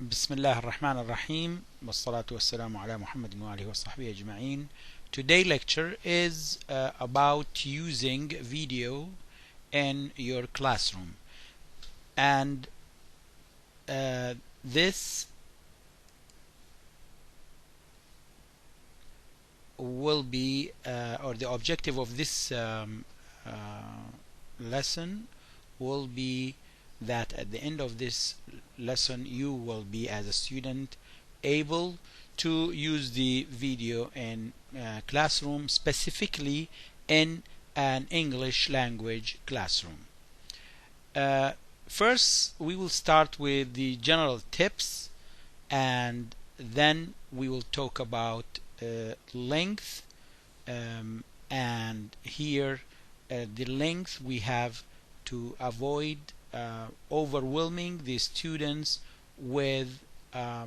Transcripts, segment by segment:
بسم الله الرحمن الرحيم والصلاة والسلام على محمد وآله وصحبه أجمعين. Today lecture is about using video in your classroom, and this will be or the objective of this lesson will be that at the end of this lesson you will be, as a student, able to use the video in classroom, specifically in an English language classroom. First we will start with the general tips, and then we will talk about length, and here the length we have to avoid overwhelming the students with a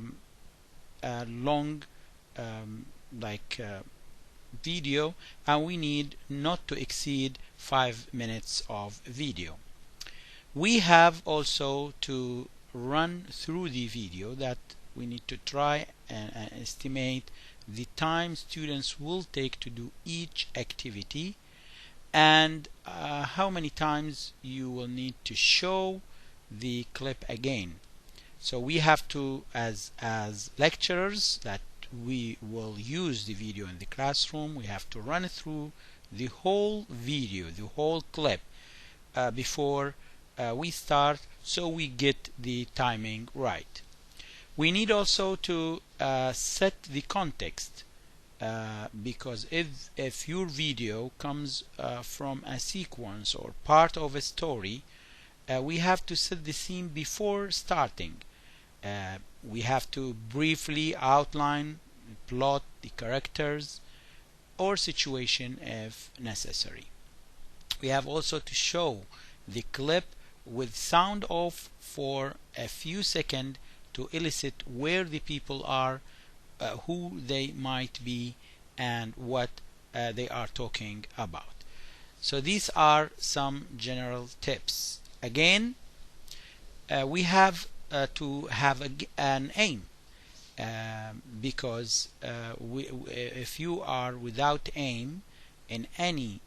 long video, and we need not to exceed 5 minutes of video. We have also to run through the video that we need to try and estimate the time students will take to do each activity, and how many times you will need to show the clip again. So we have to, as lecturers that we will use the video in the classroom, we have to run through the whole video, the whole clip before we start, so we get the timing right. We need also to set the context, because if your video comes from a sequence or part of a story, we have to set the scene before starting. We have to briefly outline, plot the characters or situation if necessary. We have also to show the clip with sound off for a few seconds to elicit where the people are, who they might be, and what they are talking about. So these are some general tips. Again, we have to have an aim, because if you are without aim in any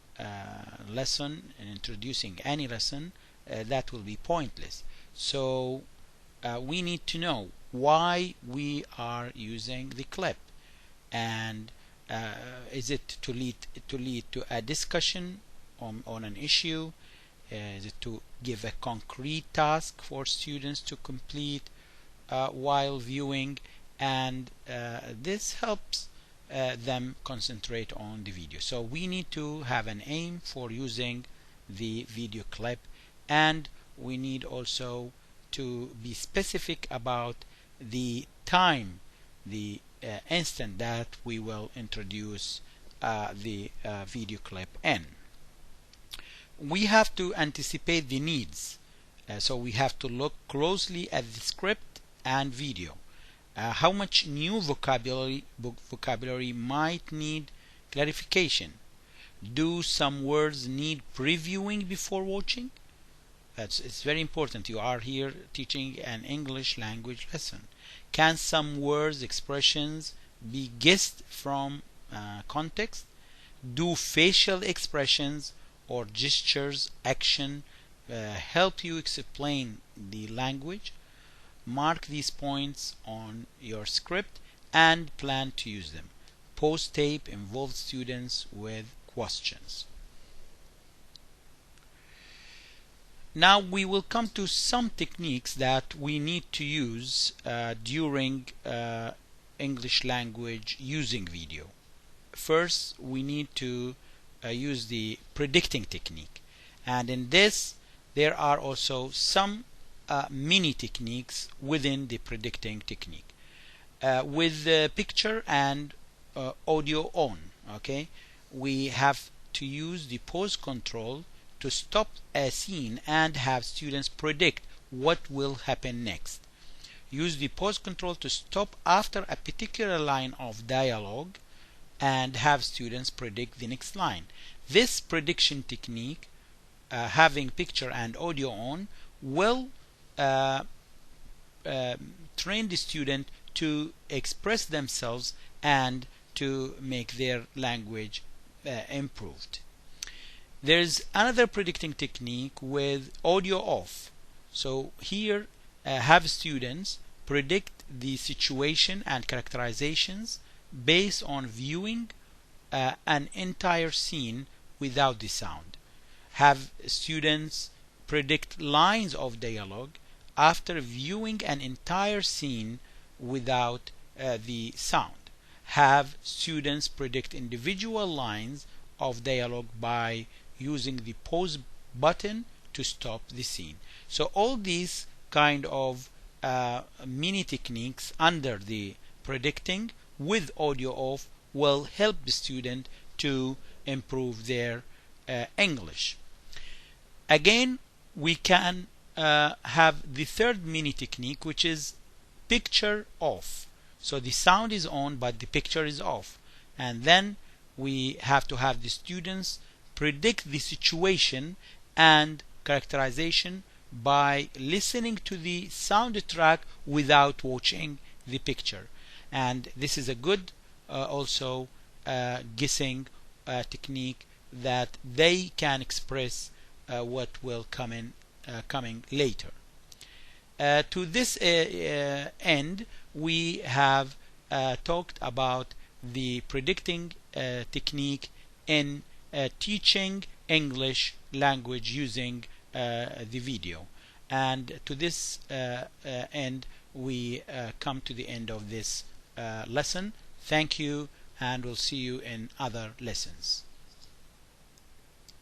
lesson, in introducing any lesson, that will be pointless. So we need to know why we are using the clip, and is it to lead to a discussion on an issue? Is it to give a concrete task for students to complete while viewing? And this helps them concentrate on the video. So we need to have an aim for using the video clip, and we need also to be specific about the time, the instant that we will introduce the video clip in. We have to anticipate the needs, so we have to look closely at the script and video. How much new vocabulary might need clarification? Do some words need previewing before watching? It's very important. You are here teaching an English language lesson. Can some words, expressions be guessed from context? Do facial expressions or gestures, action help you explain the language? Mark these points on your script and plan to use them. Post tape involves students with questions. Now we will come to some techniques that we need to use during English language using video. First, we need to use the predicting technique, and in this there are also some mini techniques within the predicting technique. With the picture and audio on, okay, we have to use the pause control to stop a scene and have students predict what will happen next. Use the pause control to stop after a particular line of dialogue and have students predict the next line. This prediction technique, having picture and audio on, will train the student to express themselves and to make their language improved. There's another predicting technique with audio off. So here have students predict the situation and characterizations based on viewing an entire scene without the sound. Have students predict lines of dialogue after viewing an entire scene without the sound. Have students predict individual lines of dialogue by using the pause button to stop the scene. So all these kind of mini techniques under the predicting with audio off will help the student to improve their English. Again, we can have the third mini technique, which is picture off. So the sound is on but the picture is off, and then we have to have the students predict the situation and characterization by listening to the soundtrack without watching the picture. And this is a good also guessing technique that they can express what will coming later. To this end, we have talked about the predicting technique in teaching English language using the video. And to this end, we come to the end of this lesson. Thank you, and we'll see you in other lessons.